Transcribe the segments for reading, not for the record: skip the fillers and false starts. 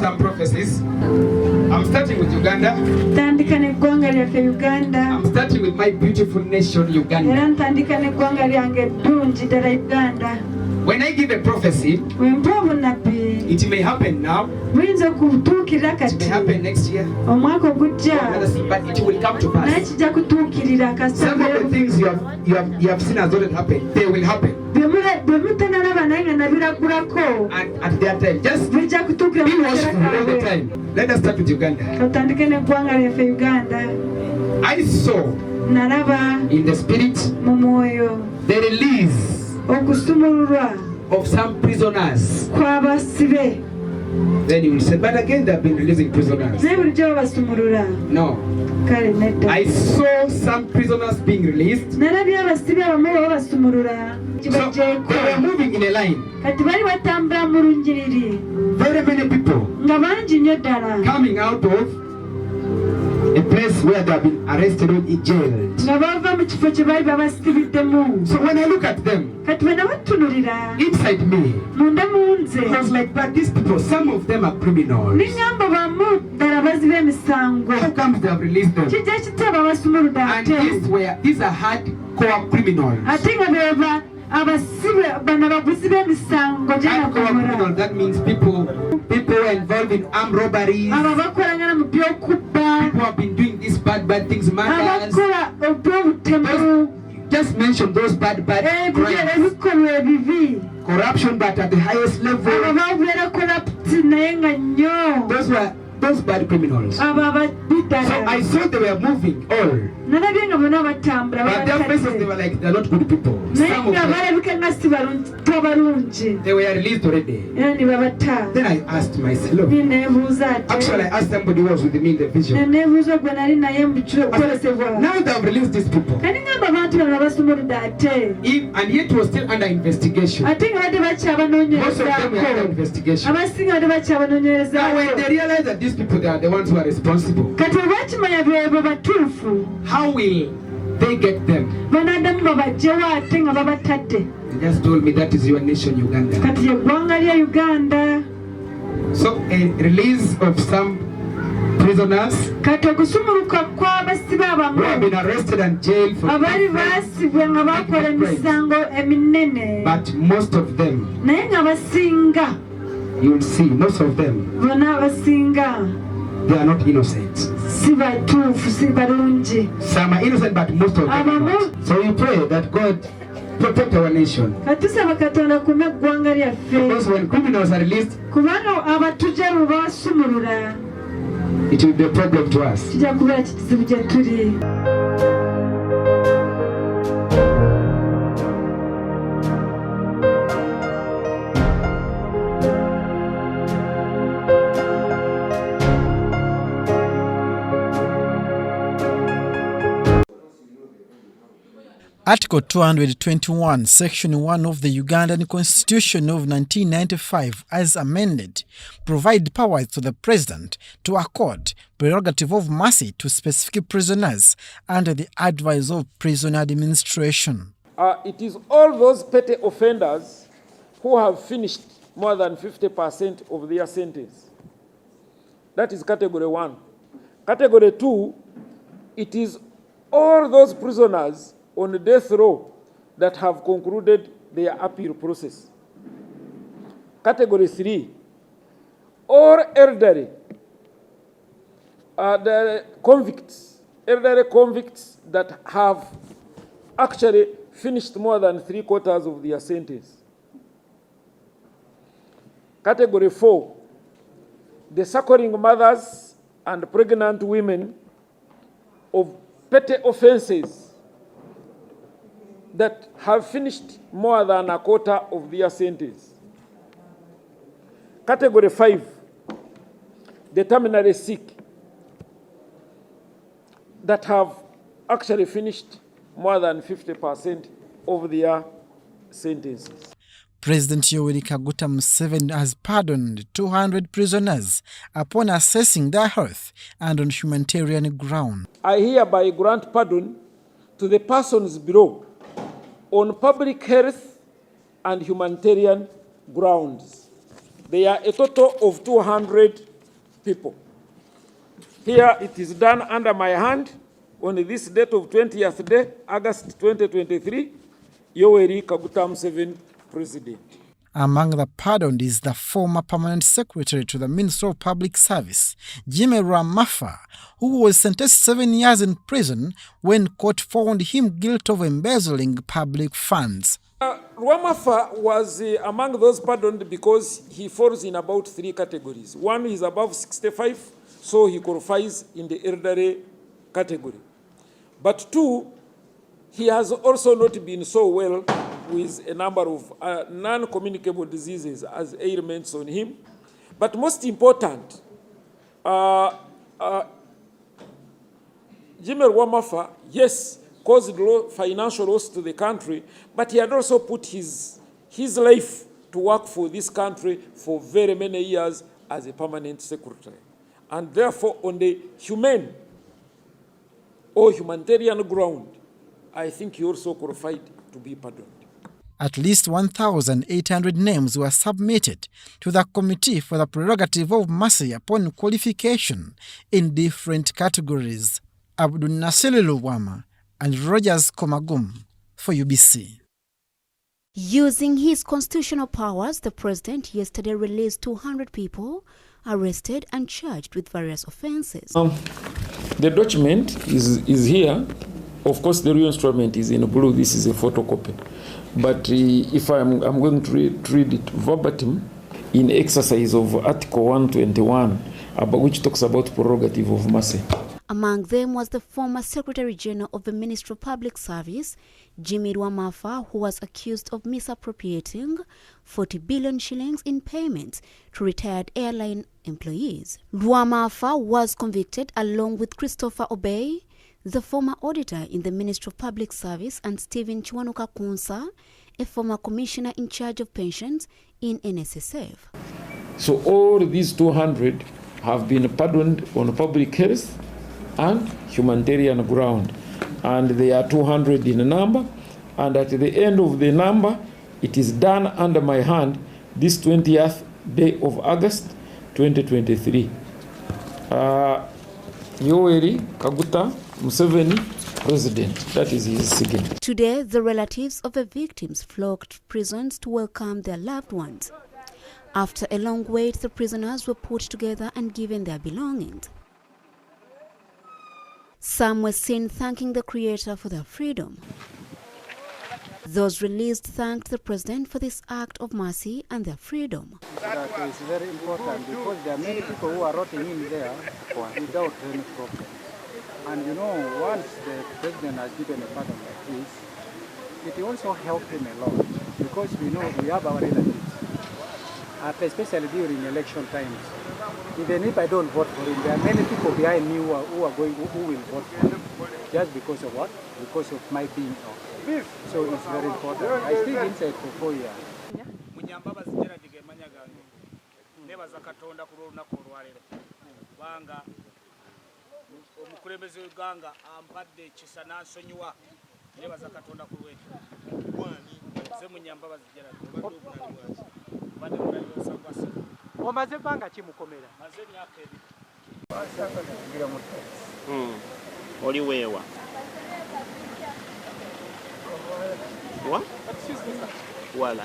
some prophecies. I'm starting with Uganda. I'm starting with my beautiful nation, Uganda. When I give a prophecy, it may happen now, it may happen next year, but it will come to pass. Some of the things you have seen has already happened, they will happen. And at their time, just be watchful all the time. Let us start with Uganda. I saw in the spirit the release of some prisoners. Then you will say, but again they have been releasing prisoners. No. I saw some prisoners being released. So they were moving in a line. Very many people coming out of a place where they have been arrested or jailed. So when I look at them, inside me, I was like, but these people, some of them are criminals. How come they have released them? And these are hardcore criminals. Hardcore, that means people involved in armed robberies, people have been doing these bad things, murders. Just mention those bad crimes. Corruption, but at the highest level. Those bad criminals. So I saw they were moving all. But their faces, they were like, they're not good people. Some of them, they were released already. Then I asked myself, actually I asked somebody who was with me in the vision. Now they have released these people. And yet was still under investigation. Most of them were under investigation. Now when they realize that these people, they are the ones who are responsible, how will they get them? They just told me that is your nation, Uganda. So a release of some prisoners who have been arrested and jailed for crimes. But most of them, you will see, most of them, they are not innocent. Some are innocent, but most of them are not. So we pray that God protect our nation. Because when criminals are released, it will be a problem to us. Article 221, Section 1 of the Ugandan Constitution of 1995, as amended, provide powers to the President to accord prerogative of mercy to specific prisoners under the advice of prison administration. It is all those petty offenders who have finished more than 50% of their sentence. That is category 1. Category 2, it is all those prisoners on death row that have concluded their appeal process. Category 3, all elderly the elderly convicts that have actually finished more than 3/4 of their sentence. Category 4, the suckling mothers and pregnant women of petty offenses that have finished more than 1/4 of their sentence. Category 5, the terminally sick that have actually finished more than 50% of their sentences. President Yoweri Kaguta Museveni has pardoned 200 prisoners upon assessing their health and on humanitarian ground. I hereby grant pardon to the persons below on public health and humanitarian grounds. There are a total of 200 people. Here it is done under my hand on this date of 20th day, August 2023, Yoweri Kaguta Museveni, President. Among the pardoned is the former permanent secretary to the Ministry of Public Service, Jimmy Ramafa, who was sentenced 7 years in prison when court found him guilty of embezzling public funds. Ramafa was among those pardoned because he falls in about 3 categories. One is above 65, so he qualifies in the elderly category. But 2, he has also not been so well with a number of non-communicable diseases as ailments on him. But most important, Jimmy Ramafa, yes, caused financial loss to the country, but he had also put his life to work for this country for very many years as a permanent secretary. And therefore, on the humane or humanitarian ground, I think he also qualified to be pardoned. At least 1,800 names were submitted to the Committee for the Prerogative of Mercy upon qualification in different categories. Abdul Nasir Luwama and Rogers Komagum for UBC. Using his constitutional powers, the president yesterday released 200 people arrested and charged with various offenses. The document is here. Of course, the real instrument is in blue. This is a photocopy. But if I'm going to read it verbatim, in exercise of Article 121, which talks about prerogative of mercy. Among them was the former Secretary General of the Ministry of Public Service, Jimmy Ramafa, who was accused of misappropriating 40 billion shillings in payments to retired airline employees. Ramafa was convicted along with Christopher Obey, the former auditor in the Ministry of Public Service, and Stephen Chiwanuka Kunsa, a former commissioner in charge of pensions in NSSF. So all these 200 have been pardoned on public health and humanitarian ground. And they are 200 in number. And at the end of the number, it is done under my hand this 20th day of August 2023. Yoweri Kaguta Museveni, President. That is his signature. Today, the relatives of the victims flocked to prisons to welcome their loved ones. After a long wait, the prisoners were put together and given their belongings. Some were seen thanking the Creator for their freedom. Those released thanked the President for this act of mercy and their freedom. That is very important because there are many people who are rotting in there without any problem. And you know, once the President has given a pardon like this, it also helped him a lot because we know we have our relatives, especially during election times. Even if I don't vote for him, there are many people behind me who will vote for him just because of what? Because of my being out. So it's very important. I stayed inside for 4 years. Oliwewa. What? Wala.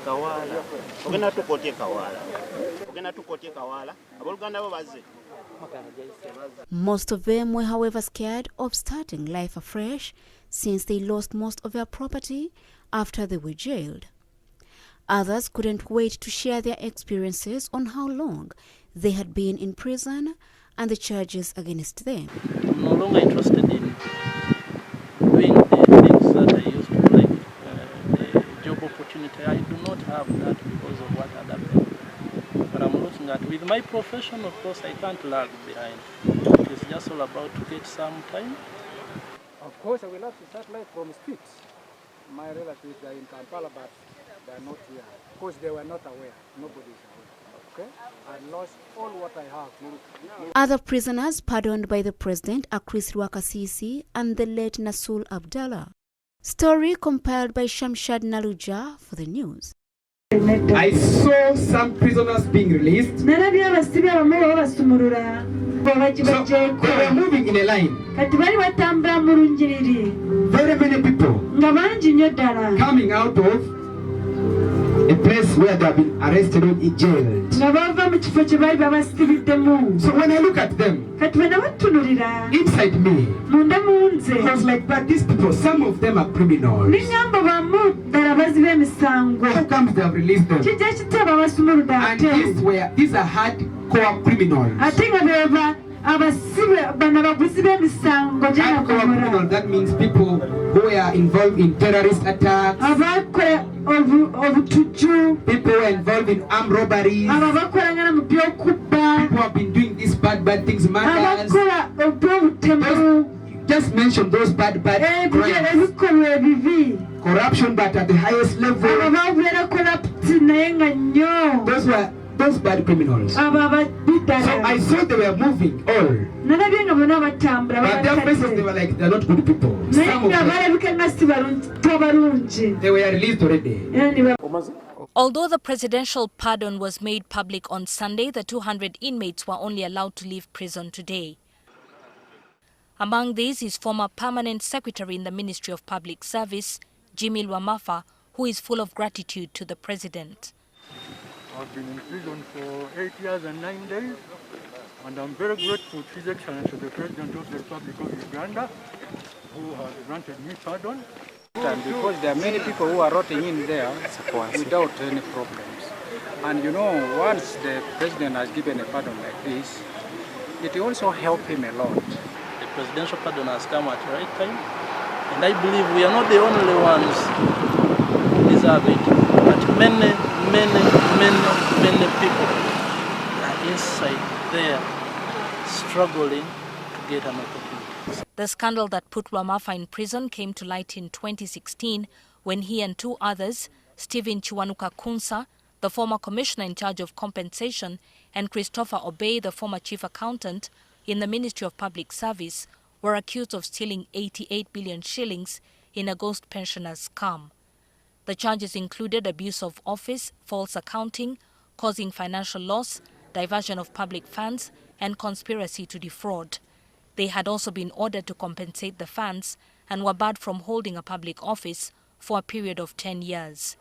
Kawala. Ogena tukotie Kawala. Ogena tukotie Kawala. Aboluganda babaze. Most of them were, however, scared of starting life afresh since they lost most of their property after they were jailed. Others couldn't wait to share their experiences on how long they had been in prison and the charges against them. I'm no longer interested in doing the things that I used to like, the job opportunity. I do not have that because of what other people. But I'm looking at, with my profession, of course, I can't lag behind. It's just all about to get some time. Of course, I will have to start life from streets. My relatives are in Kampala, but they are not here because they were not aware. Nobody is aware. Okay? I lost all what I have. Other prisoners pardoned by the President are Chris Rwakasisi and the late Nasul Abdallah. Story compiled by Shamshad Naluja for the news. I saw some prisoners being released. So they were moving in a line. Very many people coming out of a place where they have been arrested or jailed. So when I look at them, inside me, I was like, but these people, some of them are criminals. How come they have released them? And these are hardcore criminals. Hardcore criminals, that means people who are involved in terrorist attacks, people who are involved in armed robberies, people who have been doing these bad things, murders. Just mention those bad crimes. Corruption, but at the highest level. Those bad criminals. So I saw they were moving all. But their faces, they were like, they're not good people. Some of them, they were released already. Although the presidential pardon was made public on Sunday, the 200 inmates were only allowed to leave prison today. Among these is former permanent secretary in the Ministry of Public Service, Jimmy Lwamafa, who is full of gratitude to the president. I've been in prison for 8 years and 9 days, and I'm very grateful to His Excellency the President of the Republic of Uganda, who has granted me pardon. And because there are many people who are rotting in there without any problems. And you know, once the President has given a pardon like this, it also helps him a lot. The presidential pardon has come at the right time, and I believe we are not the only ones who deserve it, but many people are inside there struggling to get an opportunity. The scandal that put Lwamafa in prison came to light in 2016 when he and two others, Stephen Chiwanuka Kunsa, the former commissioner in charge of compensation, and Christopher Obey, the former chief accountant in the Ministry of Public Service, were accused of stealing 88 billion shillings in a ghost pensioners scam. The charges included abuse of office, false accounting, causing financial loss, diversion of public funds, and conspiracy to defraud. They had also been ordered to compensate the funds and were barred from holding a public office for a period of 10 years.